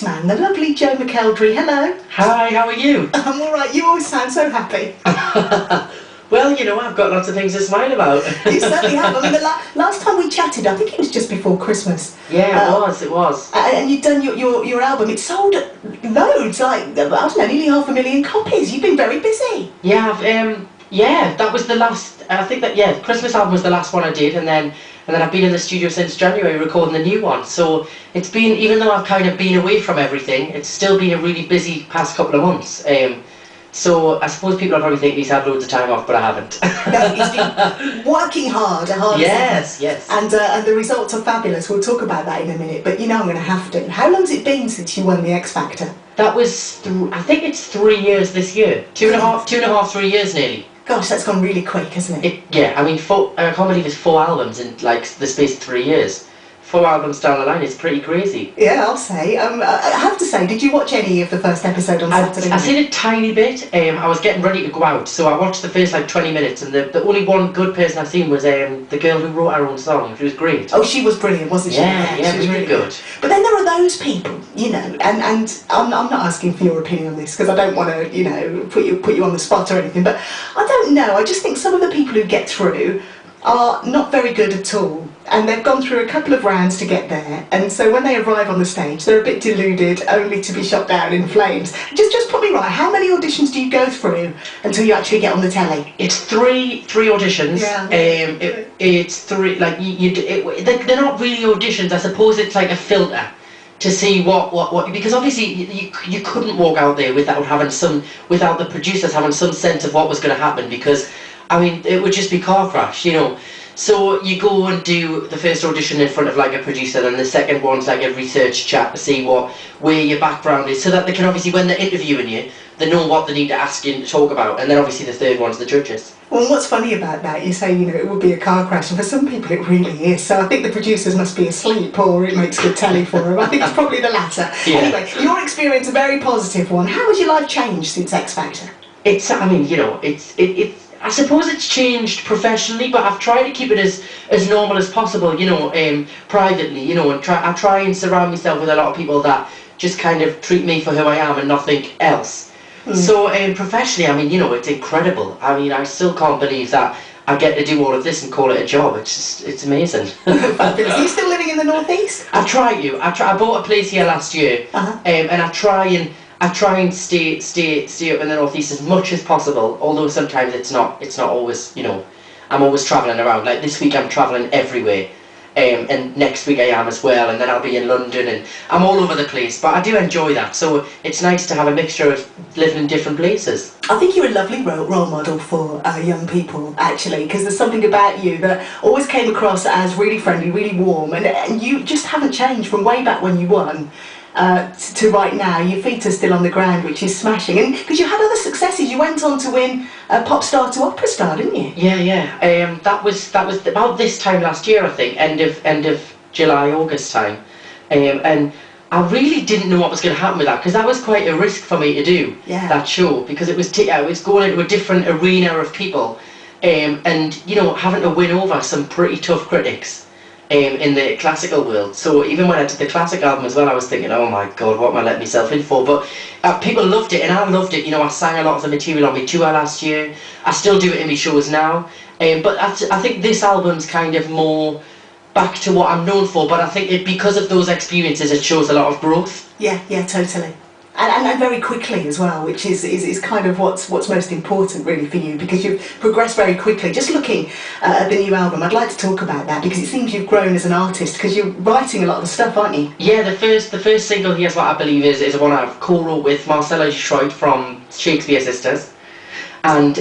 man, the lovely Joe McElderry. Hello. Hi, how are you? I'm all right. You always sound so happy. Well, you know, I've got lots of things to smile about. You certainly have. I mean, the last time we chatted, I think it was just before Christmas. Yeah, it was. And you'd done your album. It sold loads, like, I don't know, nearly 500,000 copies. You've been very busy. Yeah, that was the last, I think that, yeah, Christmas album was the last one I did, and then I've been in the studio since January recording the new one. So it's been, even though I've kind of been away from everything, it's still been a really busy past couple of months. So I suppose people are probably thinking he's had loads of time off, but I haven't. No, he's been working hard. Yes. And the results are fabulous. We'll talk about that in a minute, but you know I'm going to have to. How long's it been since you won the X Factor? That was, I think it's 3 years this year. Two and a half, 3 years nearly. Gosh, that's gone really quick, hasn't it? Yeah, I mean, I can't believe it's 4 albums in like the space of 3 years. 4 albums down the line, it's pretty crazy. Yeah, I'll say. I have to say, did you watch any of the first episode on Saturday? I've seen a tiny bit. I was getting ready to go out, so I watched the first like 20 minutes, and the only one good person I've seen was the girl who wrote her own song. She was great. Oh, she was brilliant, wasn't she? Yeah, she was really good. But then there are those people, you know, and I'm not asking for your opinion on this because I don't want to, you know, put you on the spot or anything. But I don't know. I just think some of the people who get through are not very good at all, and they've gone through a couple of rounds to get there, and so when they arrive on the stage they're a bit deluded, only to be shot down in flames. Just put me right, how many auditions do you go through until you actually get on the telly? It's three auditions. Yeah. It's three, like they're not really auditions. I suppose it's like a filter to see what because obviously you couldn't walk out there without the producers having some sense of what was going to happen, because I mean, it would just be car crash, you know. So you go and do the first audition in front of like a producer, and the second one's like a research chat to see where your background is, so that they can obviously, when they're interviewing you, they know what they need to ask you to talk about. And then obviously the third one's the judges. Well, what's funny about that, you say, you know, it would be a car crash, and for some people it really is. So I think the producers must be asleep, or it makes good telly for them. I think it's probably the latter. Yeah. Anyway, your experience, a very positive one. How has your life changed since X Factor? I mean, you know, I suppose it's changed professionally, but I've tried to keep it as normal as possible, you know, privately, you know, and I try and surround myself with a lot of people that just kind of treat me for who I am and nothing else. So professionally, I mean, you know, it's incredible. I mean, I still can't believe that I get to do all of this and call it a job. It's amazing. Fabulous. Are you still living in the northeast? I bought a place here last year, and I try and stay up in the northeast as much as possible. Although sometimes it's not always, you know, I'm always travelling around. Like this week I'm travelling everywhere, and next week I am as well. And then I'll be in London, and I'm all over the place. But I do enjoy that. So it's nice to have a mixture of living in different places. I think you're a lovely role model for young people, actually, because there's something about you that always came across as really friendly, really warm, and you just haven't changed from way back when you won. To right now. Your feet are still on the ground, which is smashing. And because you had other successes, you went on to win pop star to opera star, didn't you? Yeah. That was about this time last year, I think, end of July, August time. And I really didn't know what was going to happen with that, because that was quite a risk for me to do that show, because it was going into a different arena of people, and you know, having to win over some pretty tough critics. In the classical world. So even when I did the classic album as well, I was thinking, oh my god, what am I letting myself in for? But people loved it, and I loved it. You know, I sang a lot of the material on my tour last year. I still do it in my shows now. But I think this album's kind of more back to what I'm known for. But I think because of those experiences, it shows a lot of growth. Yeah, totally. And very quickly as well, which is kind of what's most important really for you, because you've progressed very quickly. Just looking at the new album, I'd like to talk about that, because it seems you've grown as an artist, because you're writing a lot of stuff, aren't you? Yeah, the first single, Here's What I Believe, is one I've co-wrote with Marcella Detroit from Shakespeare Sisters, and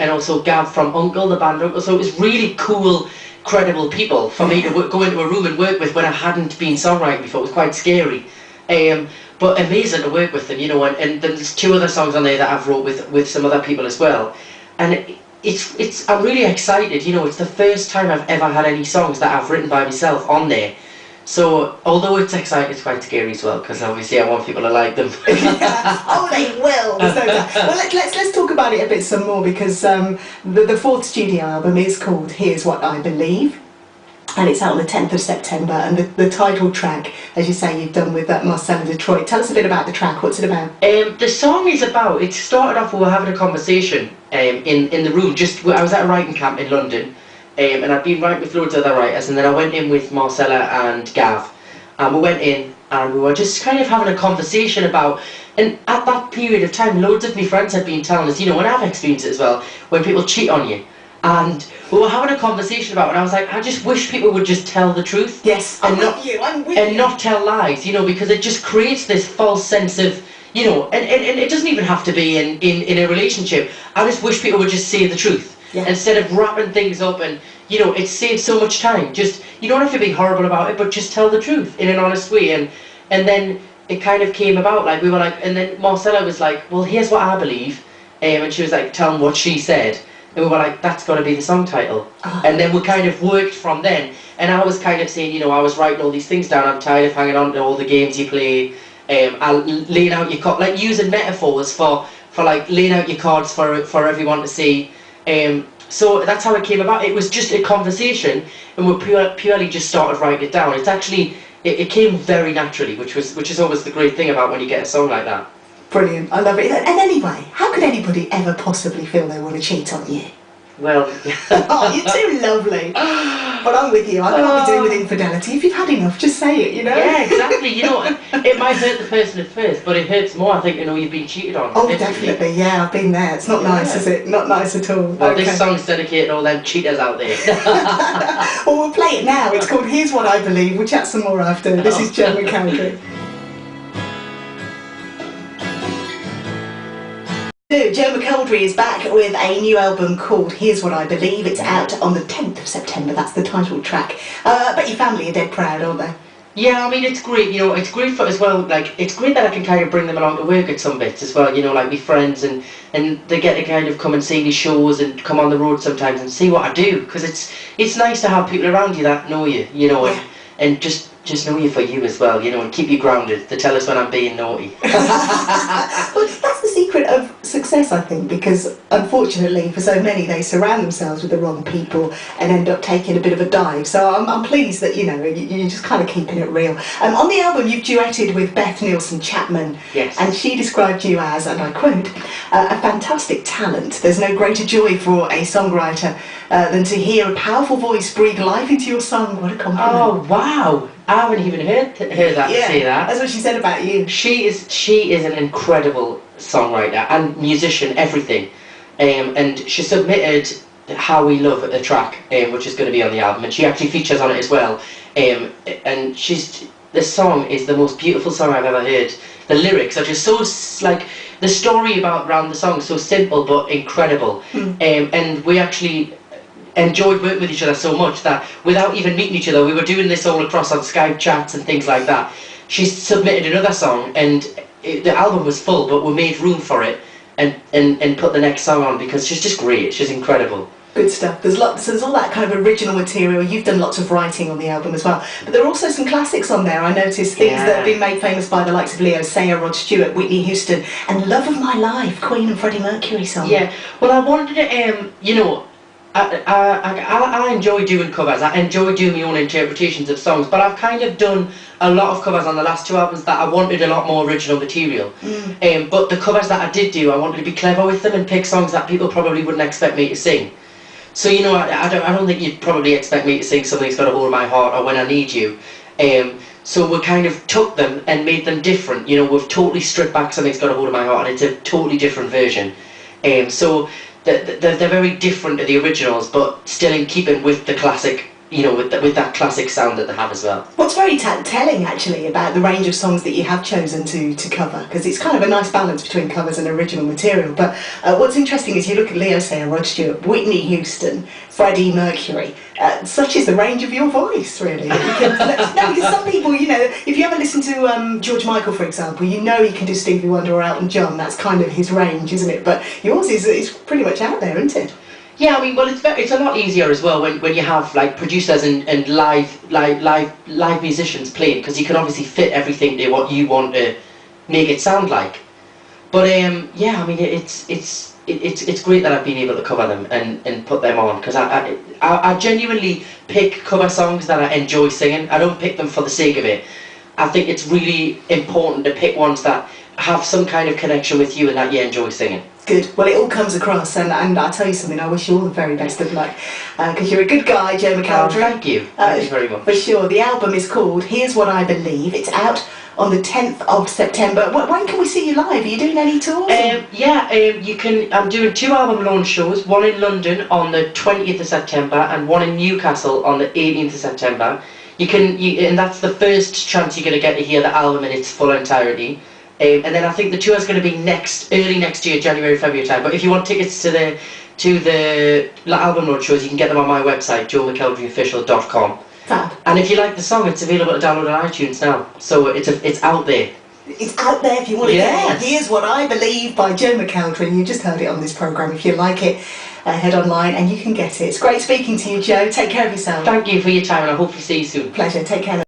also Gab from Uncle, the band Uncle. So it was really cool, credible people for me to go into a room and work with when I hadn't been songwriting before. It was quite scary. But amazing to work with them, you know, and there's 2 other songs on there that I've wrote with some other people as well. And I'm really excited, you know, it's the first time I've ever had any songs that I've written by myself on there. So, although it's exciting, it's quite scary as well, because obviously I want people to like them. Oh, they will, there's no doubt. Well, let's talk about it a bit some more, because the 4th studio album is called Here's What I Believe. and it's out on the 10th of September, and the title track, as you say, you've done with Marcella Detroit. Tell us a bit about the track. What's it about? The song is about, it started off, we were having a conversation in the room, I was at a writing camp in London, and I'd been writing with loads of other writers, and then I went in with Marcella and Gav, and we went in and we were just kind of having a conversation about, and at that period of time, loads of my friends had been telling us, you know, and I've experienced it as well, when people cheat on you. And we were having a conversation about it, and I was like, I just wish people would just tell the truth. Yes, I'm with you. Not tell lies, you know, because it just creates this false sense of, you know, and it doesn't even have to be in a relationship. I just wish people would just say the truth. Yeah. Instead of wrapping things up, and, you know, it saves so much time. Just, you don't have to be horrible about it, but just tell the truth in an honest way. And then it kind of came about, like, we were like, and then Marcella was like, well, here's what I believe. And she was like, tell them what she said. And we were like, that's got to be the song title. Oh. And then we kind of worked from then. And I was kind of saying, you know, I was writing all these things down. I'm tired of hanging on to all the games you play. Laying out your cards, like using metaphors for like laying out your cards for everyone to see. So that's how it came about. It was just a conversation, and we purely just started writing it down. It's actually, it came very naturally, which is always the great thing about when you get a song like that. Brilliant, I love it. And anyway, how could anybody ever possibly feel they want to cheat on you? Well, oh, you're too lovely. But I'm with you. I can't be doing with infidelity. If you've had enough, just say it, you know? Yeah, exactly. You know, it might hurt the person at first, but it hurts more, I think, to know you've been cheated on. Oh, definitely. Yeah, I've been there. It's not nice, is it? Not nice at all. Well, okay. This song's dedicated to all them cheaters out there. Well, we'll play it now. It's called Here's What I Believe. We'll chat some more after. This is Jo McElderry. Jo McElderry is back with a new album called Here's What I Believe. It's out on the 10th of September, that's the title track. I bet your family are dead proud, aren't they? Yeah, I mean, it's great, you know, it's great for as well, like, it's great that I can kind of bring them along to work at some bits as well, you know, like my friends, and they get to kind of come and see me shows and come on the road sometimes and see what I do, because it's nice to have people around you that know you, you know, yeah. and just know you for you as well, you know, and keep you grounded. They tell us when I'm being naughty. Well, that's the secret of success, I think, because unfortunately for so many they surround themselves with the wrong people and end up taking a bit of a dive. So I'm pleased that, you know, you're just kind of keeping it real. On the album you've duetted with Beth Nielsen Chapman. Yes. And she described you as, and I quote, a fantastic talent. There's no greater joy for a songwriter than to hear a powerful voice breathe life into your song. What a compliment. Oh, wow. I haven't even heard that say that. That's what she said about you. She is an incredible songwriter and musician, everything. And she submitted How We Love a track, which is going to be on the album, and she actually features on it as well. And the song is the most beautiful song I've ever heard. The lyrics are just so, like, the story around the song is so simple but incredible. And we actually enjoyed working with each other so much that without even meeting each other, we were doing this all across on Skype chats and things like that. She submitted another song, and the album was full, but we made room for it and put the next song on, because she's just great. She's incredible. Good stuff. There's all that kind of original material. You've done lots of writing on the album as well, but there are also some classics on there. I noticed things that have been made famous by the likes of Leo Sayer, Rod Stewart, Whitney Houston, and Love of My Life, Queen and Freddie Mercury song. Yeah. Well, I wanted to, you know, I enjoy doing covers. I enjoy doing my own interpretations of songs, but I've kind of done a lot of covers on the last two albums that I wanted a lot more original material. But the covers that I did do, I wanted to be clever with them and pick songs that people probably wouldn't expect me to sing. So, you know, I don't think you'd probably expect me to sing Something's Got a Hold of My Heart or When I Need You. So we kind of took them and made them different. You know, we've totally stripped back Something's Got a Hold of My Heart, and it's a totally different version. So they're very different to the originals, but still in keeping with the classic, you know, with that classic sound that they have as well. What's very telling actually about the range of songs that you have chosen to cover, because it's kind of a nice balance between covers and original material. But what's interesting is you look at Leo Sayer, Rod Stewart, Whitney Houston, Freddie Mercury. Such is the range of your voice, really. Because some people, you know, if you ever listen to George Michael, for example, you know he can do Stevie Wonder or Elton John. That's kind of his range, isn't it? But yours is pretty much out there, isn't it? Yeah, I mean, well, it's a lot easier as well when you have like producers and live musicians playing, because you can obviously fit everything to what you want to make it sound like. But yeah, I mean, it's it's great that I've been able to cover them and put them on, because I genuinely pick cover songs that I enjoy singing. I don't pick them for the sake of it. I think it's really important to pick ones that have some kind of connection with you and that you enjoy singing. Good. Well, it all comes across, and I'll tell you something, I wish you all the very best of luck, because you're a good guy, Joe McElderry. Thank you. Thank you very much. For sure. The album is called Here's What I Believe. It's out on the 10th of September. When can we see you live? Are you doing any tours? You can. I'm doing 2 album launch shows, one in London on the 20th of September and one in Newcastle on the 18th of September. And that's the first chance you're going to get to hear the album in its full entirety. And then I think the tour is going to be early next year, January, February time. But if you want tickets to the album launch shows, you can get them on my website, joemckelderryofficial.com. Fab. And if you like the song, it's available to download on iTunes now. So it's out there. It's out there if you want to get it. Here's What I Believe by Joe McElderry, and you just heard it on this programme. If you like it, head online and you can get it. It's great speaking to you, Joe. Take care of yourself. Thank you for your time, and I hope to see you soon. Pleasure. Take care.